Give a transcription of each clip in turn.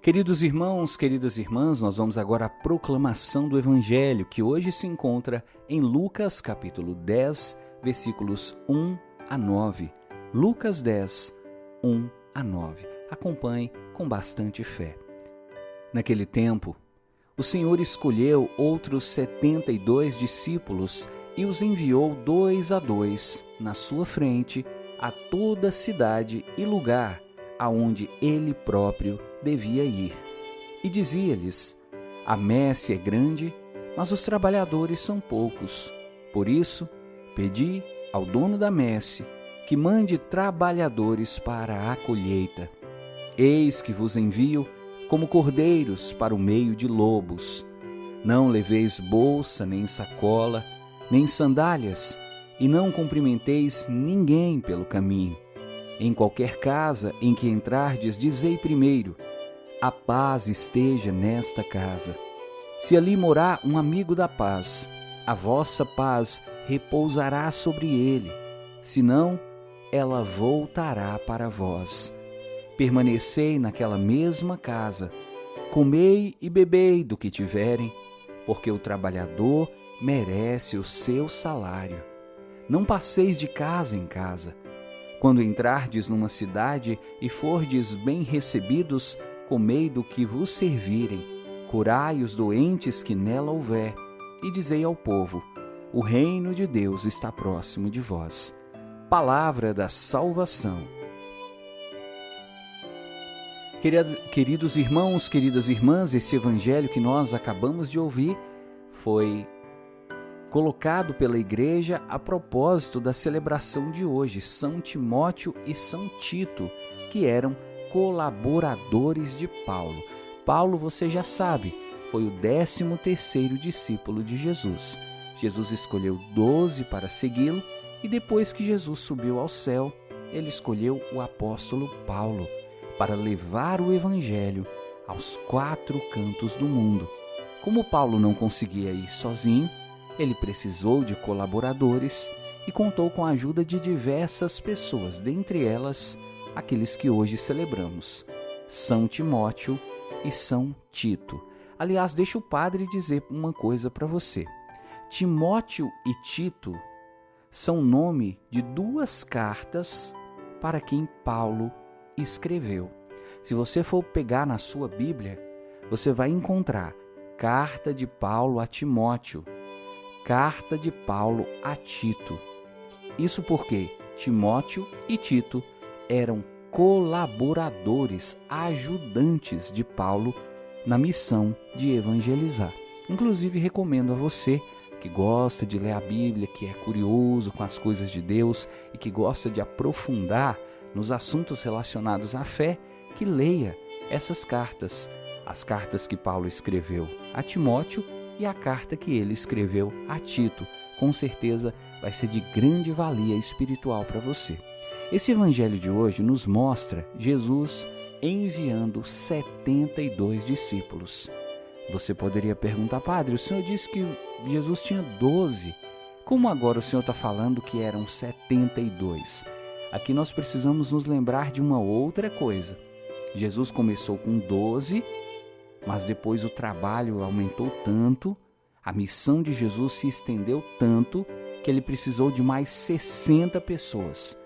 Queridos irmãos, queridas irmãs, nós vamos agora à proclamação do Evangelho, que hoje se encontra em Lucas capítulo 10, versículos 1 a 9. Lucas 10, 1 a 9. Acompanhe com bastante fé. Naquele tempo, o Senhor escolheu outros 72 discípulos e os enviou 2 a 2 na sua frente a toda cidade e lugar aonde ele próprio devia ir. E dizia-lhes: a messe é grande, mas os trabalhadores são poucos. Por isso, pedi ao dono da messe que mande trabalhadores para a colheita. Eis que vos envio como cordeiros para o meio de lobos. Não leveis bolsa, nem sacola, nem sandálias, e não cumprimenteis ninguém pelo caminho. Em qualquer casa em que entrardes, dizei primeiro: a paz esteja nesta casa. Se ali morar um amigo da paz, a vossa paz repousará sobre ele, senão ela voltará para vós. Permanecei naquela mesma casa, comei e bebei do que tiverem, porque o trabalhador merece o seu salário. Não passeis de casa em casa. Quando entrardes numa cidade e fordes bem recebidos, comei do que vos servirem, curai os doentes que nela houver, e dizei ao povo: o reino de Deus está próximo de vós. Palavra da salvação. Queridos irmãos, queridas irmãs, esse evangelho que nós acabamos de ouvir foi colocado pela igreja a propósito da celebração de hoje, São Timóteo e São Tito, que eram colaboradores de Paulo. Paulo, você já sabe, foi o 13º discípulo de Jesus. Jesus escolheu 12 para segui-lo e depois que Jesus subiu ao céu, ele escolheu o apóstolo Paulo para levar o evangelho aos 4 cantos do mundo. Como Paulo não conseguia ir sozinho, ele precisou de colaboradores e contou com a ajuda de diversas pessoas, dentre elas aqueles que hoje celebramos, São Timóteo e São Tito. Aliás, deixa o padre dizer uma coisa para você. Timóteo e Tito são nome de 2 cartas para quem Paulo escreveu. Se você for pegar na sua Bíblia, você vai encontrar Carta de Paulo a Timóteo, Carta de Paulo a Tito. Isso porque Timóteo e Tito eram colaboradores, ajudantes de Paulo na missão de evangelizar. Inclusive, recomendo a você que gosta de ler a Bíblia, que é curioso com as coisas de Deus e que gosta de aprofundar nos assuntos relacionados à fé, que leia essas cartas. As cartas que Paulo escreveu a Timóteo e a carta que ele escreveu a Tito. Com certeza vai ser de grande valia espiritual para você. Esse evangelho de hoje nos mostra Jesus enviando 72 discípulos. Você poderia perguntar: padre, o senhor disse que Jesus tinha 12. Como agora o senhor está falando que eram 72? Aqui nós precisamos nos lembrar de uma outra coisa. Jesus começou com 12, mas depois o trabalho aumentou tanto, a missão de Jesus se estendeu tanto, que ele precisou de mais 60 pessoas.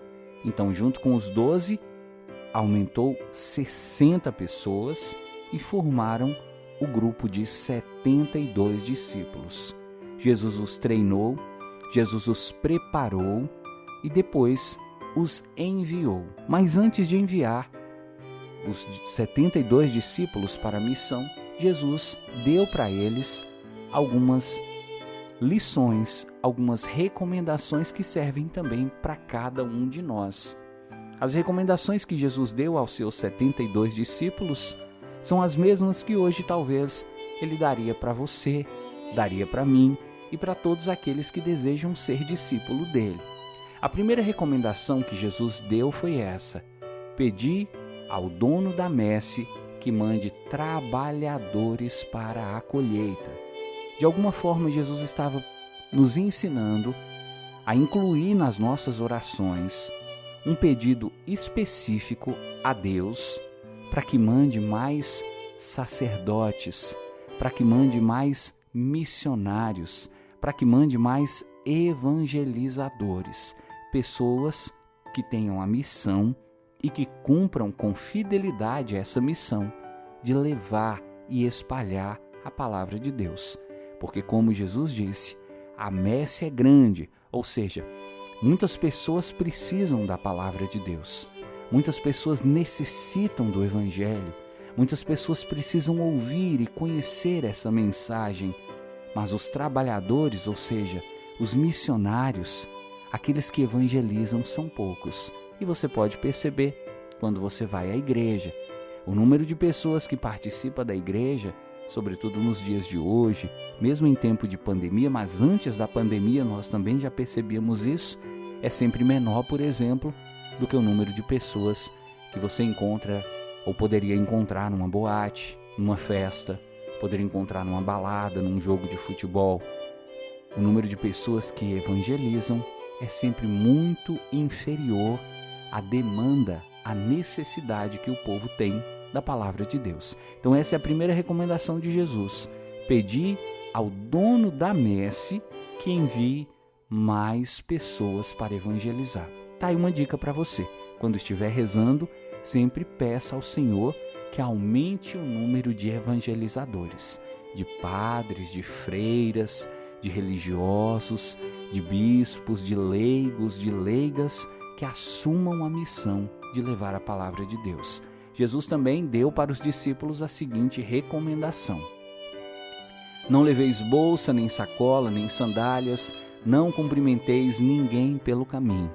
Então, junto com os 12, aumentou 60 pessoas e formaram o grupo de 72 discípulos. Jesus os treinou, Jesus os preparou e depois os enviou. Mas antes de enviar os 72 discípulos para a missão, Jesus deu para eles algumas lições, algumas recomendações que servem também para cada um de nós. As recomendações que Jesus deu aos seus 72 discípulos são as mesmas que hoje talvez ele daria para você, daria para mim e para todos aqueles que desejam ser discípulo dele. A primeira recomendação que Jesus deu foi essa: pedi ao dono da messe que mande trabalhadores para a colheita. De alguma forma, Jesus estava nos ensinando a incluir nas nossas orações um pedido específico a Deus para que mande mais sacerdotes, para que mande mais missionários, para que mande mais evangelizadores, pessoas que tenham a missão e que cumpram com fidelidade essa missão de levar e espalhar a palavra de Deus. Porque, como Jesus disse, a messe é grande, ou seja, muitas pessoas precisam da palavra de Deus, muitas pessoas necessitam do Evangelho, muitas pessoas precisam ouvir e conhecer essa mensagem, mas os trabalhadores, ou seja, os missionários, aqueles que evangelizam, são poucos. E você pode perceber quando você vai à igreja. O número de pessoas que participa da igreja, sobretudo nos dias de hoje, mesmo em tempo de pandemia, mas antes da pandemia nós também já percebíamos isso, é sempre menor, por exemplo, do que o número de pessoas que você encontra ou poderia encontrar numa boate, numa festa, poderia encontrar numa balada, num jogo de futebol. O número de pessoas que evangelizam é sempre muito inferior à demanda, à necessidade que o povo tem da palavra de Deus. Então essa é a primeira recomendação de Jesus: pedir ao dono da messe que envie mais pessoas para evangelizar. Tá aí uma dica para você. Quando estiver rezando, sempre peça ao Senhor que aumente o número de evangelizadores, de padres, de freiras, de religiosos, de bispos, de leigos, de leigas, que assumam a missão de levar a palavra de Deus. Jesus também deu para os discípulos a seguinte recomendação: não leveis bolsa, nem sacola, nem sandálias, não cumprimenteis ninguém pelo caminho.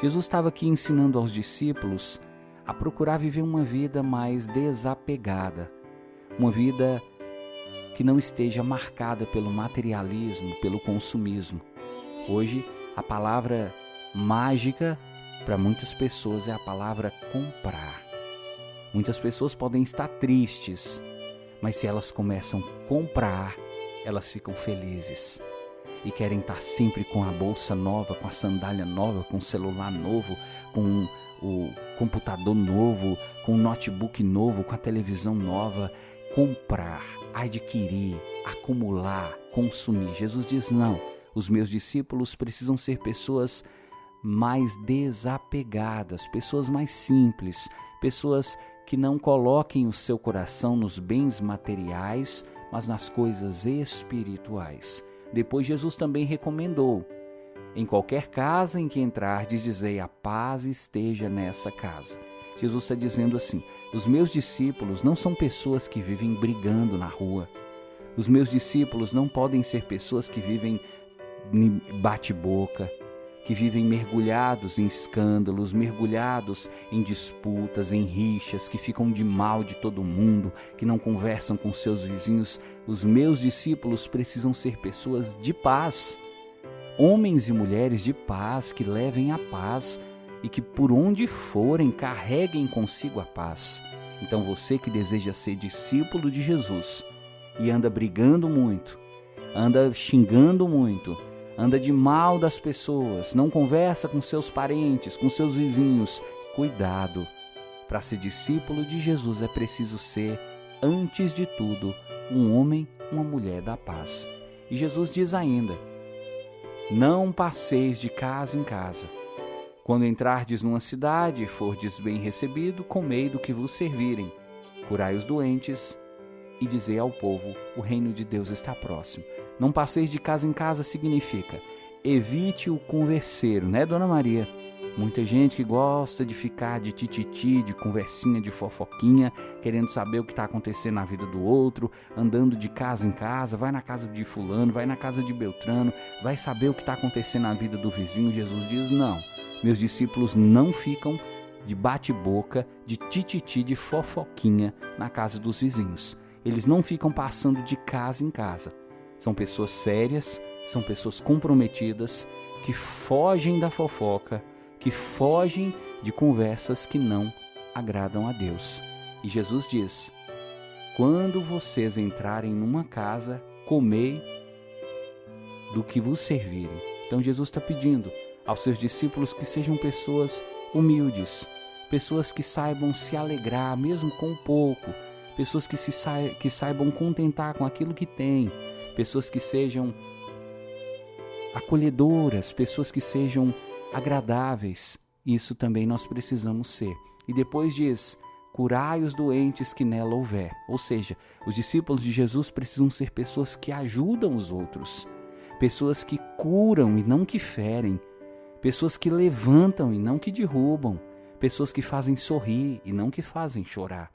Jesus estava aqui ensinando aos discípulos a procurar viver uma vida mais desapegada, uma vida que não esteja marcada pelo materialismo, pelo consumismo. Hoje, a palavra mágica para muitas pessoas é a palavra comprar. Muitas pessoas podem estar tristes, mas se elas começam a comprar, elas ficam felizes e querem estar sempre com a bolsa nova, com a sandália nova, com o celular novo, com o computador novo, com o notebook novo, com a televisão nova. Comprar, adquirir, acumular, consumir. Jesus diz: não, os meus discípulos precisam ser pessoas mais desapegadas, pessoas mais simples, pessoas que não coloquem o seu coração nos bens materiais, mas nas coisas espirituais. Depois Jesus também recomendou: em qualquer casa em que entrardes, dizei: a paz esteja nessa casa. Jesus está dizendo assim: os meus discípulos não são pessoas que vivem brigando na rua. Os meus discípulos não podem ser pessoas que vivem bate-boca, que vivem mergulhados em escândalos, mergulhados em disputas, em rixas, que ficam de mal de todo mundo, que não conversam com seus vizinhos. Os meus discípulos precisam ser pessoas de paz, homens e mulheres de paz, que levem a paz e que por onde forem carreguem consigo a paz. Então você que deseja ser discípulo de Jesus e anda brigando muito, anda xingando muito, anda de mal das pessoas, não conversa com seus parentes, com seus vizinhos, cuidado. Para ser discípulo de Jesus é preciso ser, antes de tudo, um homem, uma mulher da paz. E Jesus diz ainda: não passeis de casa em casa. Quando entrardes numa cidade e fordes bem recebido, comei do que vos servirem, curai os doentes e dizei ao povo: o reino de Deus está próximo. Não passeis de casa em casa significa evite o converseiro, né, Dona Maria? Muita gente que gosta de ficar de tititi, de conversinha, de fofoquinha, querendo saber o que está acontecendo na vida do outro, andando de casa em casa, vai na casa de fulano, vai na casa de Beltrano, vai saber o que está acontecendo na vida do vizinho. Jesus diz: não, meus discípulos não ficam de bate-boca, de tititi, de fofoquinha na casa dos vizinhos. Eles não ficam passando de casa em casa. São pessoas sérias, são pessoas comprometidas, que fogem da fofoca, que fogem de conversas que não agradam a Deus. E Jesus diz: quando vocês entrarem numa casa, comei do que vos servirem. Então Jesus está pedindo aos seus discípulos que sejam pessoas humildes, pessoas que saibam se alegrar mesmo com pouco, pessoas que saibam contentar com aquilo que têm, pessoas que sejam acolhedoras, pessoas que sejam agradáveis. Isso também nós precisamos ser. E depois diz: curai os doentes que nela houver. Ou seja, os discípulos de Jesus precisam ser pessoas que ajudam os outros, pessoas que curam e não que ferem, pessoas que levantam e não que derrubam, pessoas que fazem sorrir e não que fazem chorar.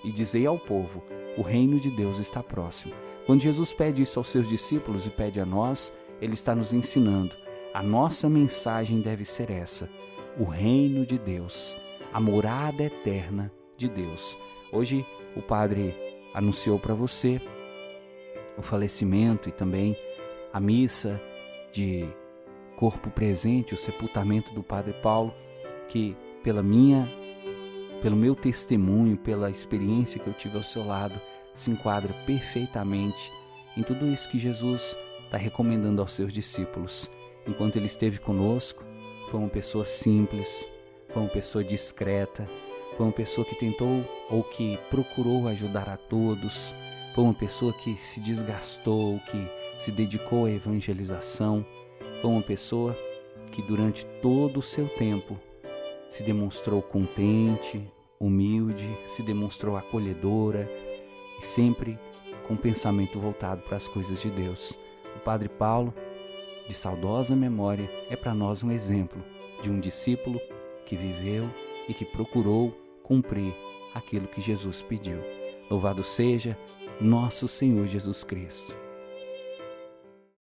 E dizei ao povo: o reino de Deus está próximo. Quando Jesus pede isso aos seus discípulos e pede a nós, Ele está nos ensinando. A nossa mensagem deve ser essa: o reino de Deus, a morada eterna de Deus. Hoje o Padre anunciou para você o falecimento e também a missa de corpo presente, o sepultamento do Padre Paulo, que pelo meu testemunho, pela experiência que eu tive ao seu lado, se enquadra perfeitamente em tudo isso que Jesus está recomendando aos seus discípulos. Enquanto Ele esteve conosco, foi uma pessoa simples, foi uma pessoa discreta, foi uma pessoa que tentou ou que procurou ajudar a todos, foi uma pessoa que se desgastou, que se dedicou à evangelização, foi uma pessoa que durante todo o seu tempo se demonstrou contente, humilde, se demonstrou acolhedora e sempre com o pensamento voltado para as coisas de Deus. O Padre Paulo, de saudosa memória, é para nós um exemplo de um discípulo que viveu e que procurou cumprir aquilo que Jesus pediu. Louvado seja nosso Senhor Jesus Cristo.